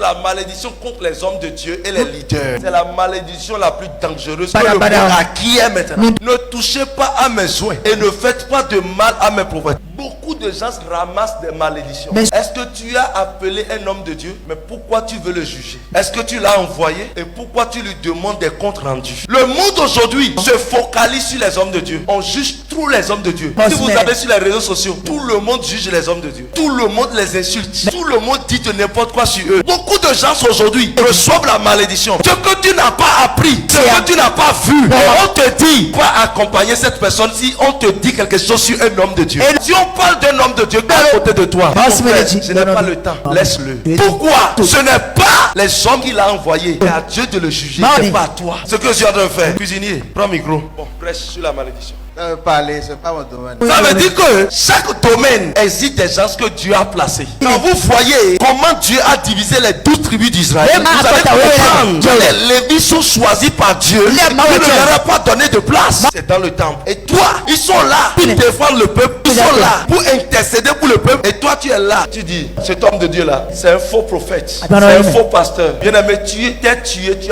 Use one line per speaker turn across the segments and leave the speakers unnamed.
la malédiction contre les hommes de Dieu et les leaders. C'est la malédiction la plus dangereuse que le monde acquiert maintenant. Ne touchez pas à mes soins et ne faites pas de mal à mes prophètes. Beaucoup de gens ramassent des malédictions. Est-ce que tu as appelé un homme de Dieu? Mais pourquoi tu veux le juger? Est-ce que tu l'as envoyé? Et pourquoi tu lui demandes des comptes rendus? Le monde aujourd'hui se focalise sur les hommes de Dieu. On juge tous les hommes de Dieu. Si vous avez sur les réseaux sociaux, tout le monde juge les hommes de Dieu. Tout le monde les insulte. Tout le monde dit de n'importe quoi sur eux. Beaucoup de gens aujourd'hui reçoivent la malédiction. Ce que tu n'as pas appris, ce que tu n'as pas vu, on te dit pas accompagner cette personne si on te dit quelque chose sur un homme de Dieu. Si on parle d'un homme de Dieu qui est à côté de toi, je n'ai pas le temps, laisse-le. Pourquoi? Ce n'est pas les hommes qui l'a envoyé, c'est à Dieu de le juger, c'est pas à toi. Ce que tu as de faire, cuisinier, prends le micro. Bon, prêche sur la malédiction.
Parler, c'est pas mon domaine.
Ça veut dire que chaque domaine existe des gens que Dieu a placés. Quand vous voyez comment Dieu a divisé les 12 tribus d'Israël, vous allez comprendre que les Lévites sont choisis par Dieu. Dieu ne leur a pas donné de place. C'est dans le temple. Et toi, ils sont là pour défendre le peuple. Ils sont là pour intercéder pour le peuple. Et toi, tu es là. Tu dis, cet homme de Dieu là, c'est un faux prophète. C'est un faux pasteur. Bien aimé, tu as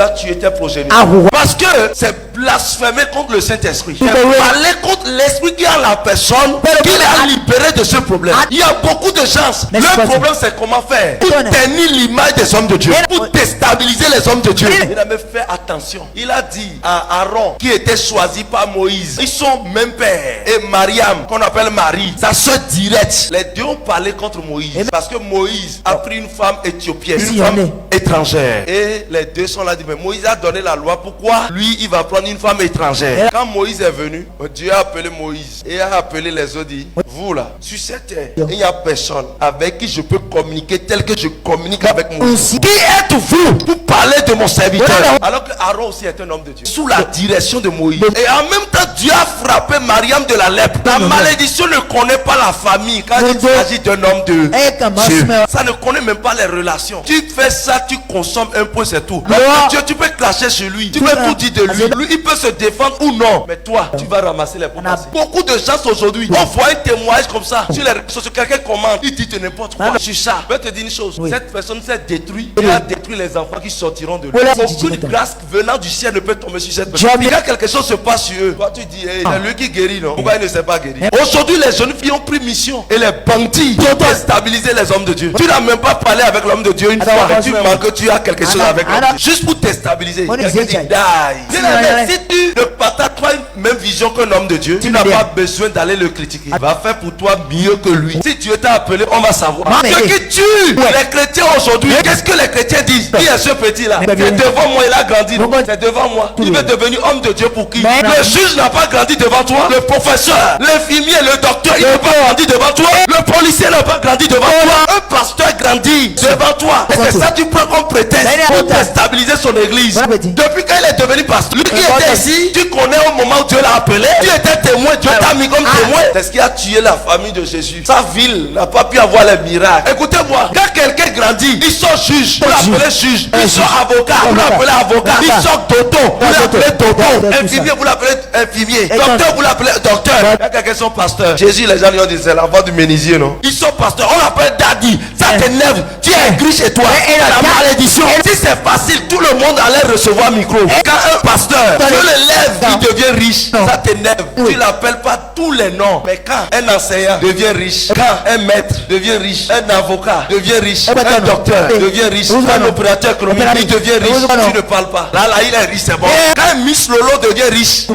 tué tes progénitures. Parce que c'est blasphémer contre le Saint-Esprit. C'est parler contre l'esprit qui a la personne qui l'a libéré de ce problème. Il y a beaucoup de gens. Le problème c'est comment faire pour tenir l'image des hommes de Dieu, pour déstabiliser les hommes de Dieu. Il a même fait attention. Il a dit à Aaron qui était choisi par Moïse, ils sont même père, et Mariam qu'on appelle Marie, sa soeur directe. Les deux ont parlé contre Moïse parce que Moïse a pris une femme éthiopienne, une femme étrangère, et les deux sont là dit mais Moïse a donné la loi, pourquoi lui il va prendre une femme étrangère? Quand Moïse est venu, Dieu a appelé Moïse et a appelé les autres, dit vous là sur cette terre il n'y a personne avec qui je peux communiquer tel que je communique avec Moïse. Qui êtes-vous pour parler de mon serviteur? Alors que Aaron aussi est un homme de Dieu sous la direction de Moïse. Et en même temps Dieu a frappé Mariam de la lèpre. La malédiction ne connaît pas la famille quand il s'agit d'un homme de Dieu. Ça ne connaît même pas les relations. Tu fais ça, tu consommes un peu, c'est tout. Dieu, tu peux cracher sur lui, tu peux tout dire de lui. Lui il peut se défendre ou non, mais toi tu vas ramasser les pots. Beaucoup de gens aujourd'hui, on voit un témoignage comme ça sur les réseaux sociaux, quelqu'un commande, il dit de n'importe quoi sur ça. Je vais te dire une chose, cette personne s'est détruite, il a détruit les enfants qui sortiront de lui. Aucune grâce venant du ciel ne peut tomber sur cette personne. Il y a quelque chose se passe sur eux. Toi tu dis, c'est lui qui guérit, non? Pourquoi il ne s'est pas guéri? Aujourd'hui les jeunes filles ont pris mission et les bandits ont déstabilisé les hommes de Dieu. Tu n'as même pas parlé avec l'homme de Dieu une fois et tu manques que tu as quelque chose avec lui. Juste pour déstabiliser. Quelqu'un dit, die. Si tu ne partages pas une même vision qu'un homme de Dieu, tu n'as pas besoin d'aller le critiquer. Il va faire pour toi mieux que lui. Si Dieu t'a appelé, on va savoir. Ce qui tue les chrétiens aujourd'hui, qu'est-ce que les chrétiens disent? Qui est ce petit là? C'est devant moi, il a grandi. C'est devant moi. Il veut devenir homme de Dieu pour qui? Le juge n'a pas grandi devant toi. Le professeur, l'infirmier, le docteur, il n'a pas grandi devant toi. Le policier n'a pas grandi devant toi. Un pasteur grandit devant toi. Et c'est ça que tu prends comme prétexte pour déstabiliser son église. Depuis quand il est devenu pasteur, lui qui était ici, tu connais au moment où Dieu l'a appelé, tu étais témoin, Dieu t'a mis comme témoin. C'est ce qui a tué la famille de Jésus. Sa ville n'a pas pu avoir les miracles. Écoutez-moi, quand quelqu'un grandit, il sort juge, vous l'appelez juge. Il sort avocat, vous l'appelez avocat. Il sort dodo, vous l'appelez dodo. Infirmier, vous l'appelez infirmier. Docteur, vous l'appelez docteur. Il y a quelqu'un qui sont pasteurs. Jésus, les gens lui ont dit, c'est l'enfant du menuisier, non? Ils sont pasteurs, on l'appelle daddy. Ça t'énerve, tu es gris chez toi. Et la malédiction, si c'est facile, tout le monde allait recevoir micro. Quand un pasteur, Dieu l'élève, il devient riche. Ça t'énerve. Tu l'appelles pas tous les noms. Mais quand un enseignant devient riche, quand un maître devient riche, un avocat devient riche, un docteur devient riche, un opérateur économique il devient riche, tu ne parles pas. Là, il est riche, c'est bon. Quand Miss Lolo devient riche,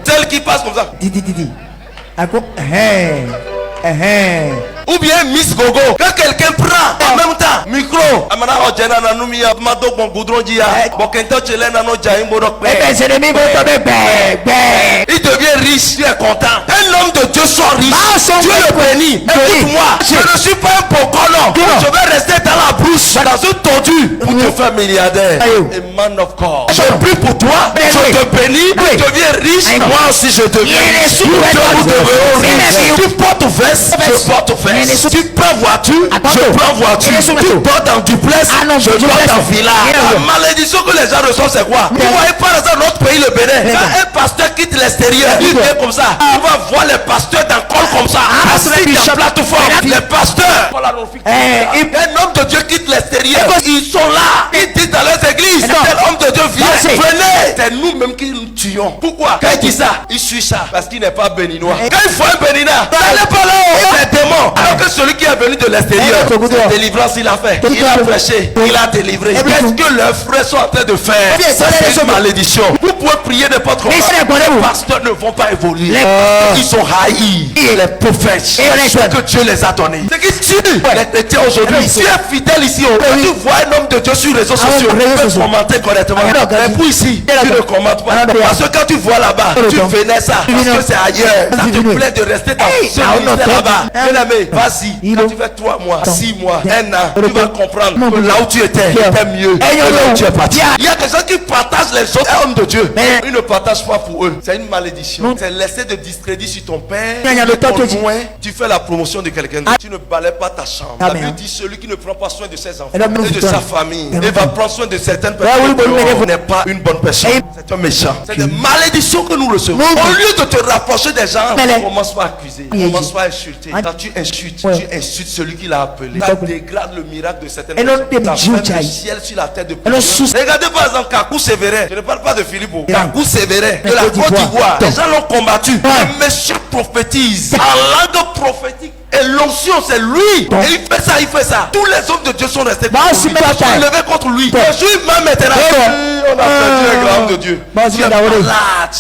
celle qui passe comme ça. Ou bien Miss Gogo. Quand quelqu'un prend en même temps micro, il devient riche, il est content. Un homme de Dieu soit riche, Dieu le bénit. Écoute-moi, je ne suis pas un pocolon. Je vais rester dans la brousse, dans une tordue pour te faire milliardaire. A man of God. Je prie pour toi, je te bénis, tu deviens riche. Moi aussi je deviens riche. Tu portes veste, je porte veste. Tu prends voiture, je prends voiture. Tu portes dans duplex, Je dois t'enfiler. La malédiction que les gens reçoivent, c'est quoi? Vous voyez par exemple notre pays, le Bénin. Quand un pasteur quitte l'extérieur, il vient comme ça. On va voir les pasteurs d'un col comme ça. Assis dans plateforme. Les pasteurs. Un homme de Dieu quitte l'extérieur. Ils sont là. Ils disent dans leurs églises. Tel homme de Dieu vient. Venez. C'est nous-mêmes qui nous tuons. Pourquoi? Quand il dit ça, il suit ça. Parce qu'il n'est pas béninois. Quand il faut un béninois, il n'est pas là. Il est démon. Alors que celui qui est venu de l'extérieur, c'est délivrance il a fait. Il a prêché. Il a délivré. Qu'est-ce que leurs frères sont en train de faire? C'est une malédiction. Vous pouvez prier n'importe comment. Les pasteurs ne vont pas évoluer. Ils sont haïs. Les prophètes. Ce que Dieu les a donnés. C'est qui tue les chrétiens aujourd'hui. Si tu es fidèle ici, quand tu vois un homme de Dieu sur les réseaux sociaux, tu peux commenter correctement. Mais pour ici, tu ne commentes pas. Parce que quand tu vois là-bas, tu venais ça. Parce que c'est ailleurs. Ça te plaît de rester dans ce ministère là-bas. Bien aimé, vas-y. Quand tu fais 3 mois, 6 mois, 1 an, tu vas comprendre que là où tu étais mieux que là où tu es parti. Il y a des gens qui partagent les autres hommes de Dieu. Ils ne partagent pas pour eux. C'est une malédiction. C'est laisser de discrédit sur ton père. Tu fais la promotion de quelqu'un d'autre. Tu ne balais pas ta chambre. La Bible dit celui qui ne prend pas soin de ses enfants et de sa famille et va prendre soin de certaines personnes n'est pas une bonne personne. C'est un méchant. C'est des malédictions que nous recevons. Au lieu de te rapprocher des gens, commence pas à accuser. Commence pas à insulter. Quand tu insultes, tu insultes celui qui l'a appelé. Tu dégrades le miracle de certaines personnes. Tu as le ciel sur la tête de personnes. Regardez par exemple Kakou Sévérin. Je ne parle pas de Philippe. Kakou Sévérin de la Côte d'Ivoire. Les gens l'ont combattu. Le monsieur prophétise en langue prophétique. Et l'onction, c'est lui. Et il fait ça, il fait ça. Tous les hommes de Dieu sont restés contre lui. Ils sont levés contre lui. Je suis même maintenant. On a perdu un grand homme de Dieu. Dieu est malade.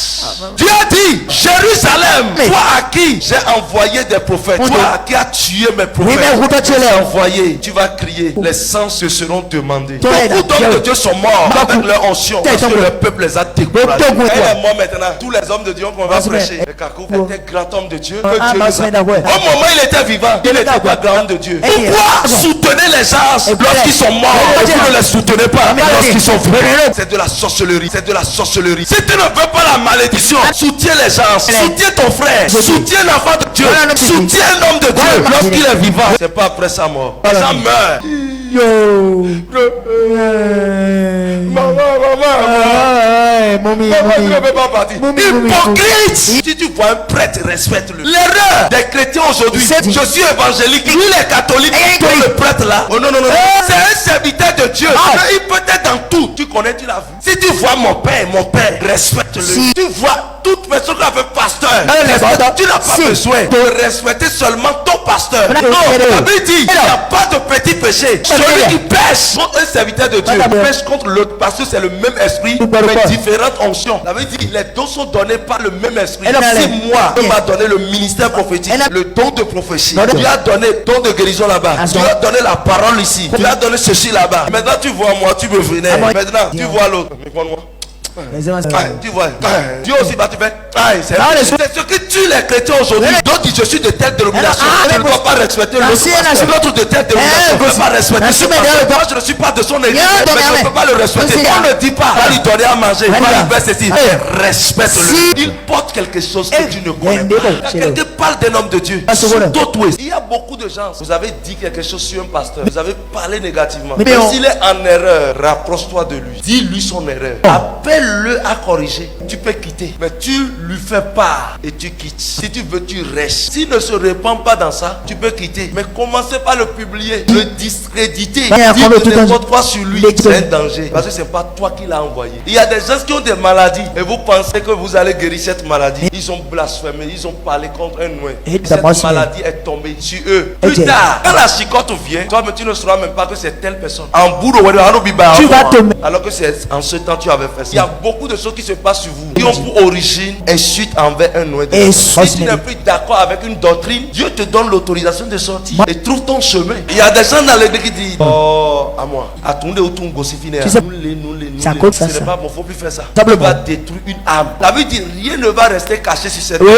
Dieu a dit, Jérusalem, toi à qui j'ai envoyé des prophètes, toi à qui as tué mes prophètes, tu les envoyé. Tu vas crier, les sangs se seront demandés. Beaucoup d'hommes de Dieu sont morts avec leur onction parce que le peuple les a découragés. Elle est mort maintenant. Tous les hommes de Dieu qu'on va prêcher. Le Kakou était grand homme de Dieu. Au moment il était vivant, il n'était pas grand homme de Dieu. Pourquoi soutenez les gens lorsqu'ils sont morts et vous ne les soutenez pas lorsqu'ils sont vrais? C'est de la sorcellerie, c'est de la sorcellerie. Si tu ne veux pas la malédiction, soutiens les gens, soutiens ton frère, soutiens l'enfant de Dieu, soutiens l'homme de Dieu lorsqu'il est vivant. C'est pas après sa mort. Les gens meurent. Hypocrite. Si tu vois un prêtre, respecte-le. L'erreur des chrétiens aujourd'hui, je suis évangélique, lui les catholiques, toi le prêtre là. Oh non, non, non, c'est un serviteur de Dieu. Il peut être dans tout. Tu connais, tu l'as vu. Si tu vois mon père, respecte-le. Si tu vois toute personne qui a fait pasteur, tu n'as pas besoin de respecter seulement ton pasteur. Non, la Bible dit, il n'y a pas de petit péché. Celui qui pêche contre un serviteur de Dieu, pêche contre l'autre parce que c'est le même esprit, mais différentes onctions. La Bible dit, les dons sont donnés par le même esprit. Si moi, Dieu m'a donné le ministère prophétique, le don de prophétie, tu as donné le don de guérison là-bas, tu as donné la parole ici, tu as donné ceci là-bas. Maintenant tu vois moi, tu me venais. Maintenant tu vois l'autre. Tu vois, Dieu aussi va te faire. C'est ce qui tue les chrétiens aujourd'hui. D'autres disent je suis de telle dénomination. Tu ne dois pas respecter l'autre de telle dénomination. Tu ne peux pas respecter. Moi je ne suis pas de son église, mais je ne peux pas le respecter. On ne dit pas, va lui donner à manger, va lui faire ceci. Respecte-le. Il porte quelque chose que tu ne connais pas. Quelqu'un parle d'un homme de Dieu. Il y a beaucoup de gens. Vous avez dit quelque chose sur un pasteur. Vous avez parlé négativement. Mais s'il est en erreur, rapproche-toi de lui. Dis-lui son erreur. Appelle-le à corriger. Tu peux quitter, mais tu lui fais part et tu quittes. Si tu veux, tu restes. S'il ne se répand pas dans ça, tu peux quitter. Mais commencez par le publier, le discréditer, dire n'importe quoi sur lui. C'est un danger. Parce que c'est pas toi qui l'as envoyé. Il y a des gens qui ont des maladies et vous pensez que vous allez guérir cette maladie. Ils ont blasphémé, ils ont parlé contre un noix. Cette maladie est tombée sur eux. Plus tard, quand la chicote vient, toi tu ne sauras même pas que c'est telle personne. En bout de tu vas tomber. Alors que c'est en ce temps tu avais fait ça. Il y a beaucoup de choses qui se passent sur vous qui ont pour origine insulte envers un noix. Si tu n'es plus d'accord avec une doctrine, Dieu te donne l'autorisation de sortir et trouve ton chemin. Il y a des gens dans l'église qui disent oh, à moi, attendez au tout ce n'est pas bon, faut plus faire ça. Ça va détruire une âme. La Bible dit rien ne va rester caché sur cette âme.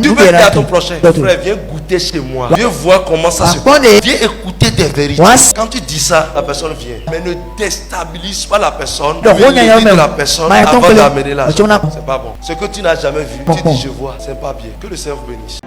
Tu veux dire à ton prochain, frère, viens goûter chez moi. Viens voir comment ça se passe. Viens écouter des vérités. Quand tu dis ça, la personne vient. Mais ne déstabilise pas la personne. De la personne avant d'amener l'argent. C'est pas bon. Ce que tu n'as jamais vu, tu dis je vois. C'est pas bien. Que le Seigneur vous bénisse.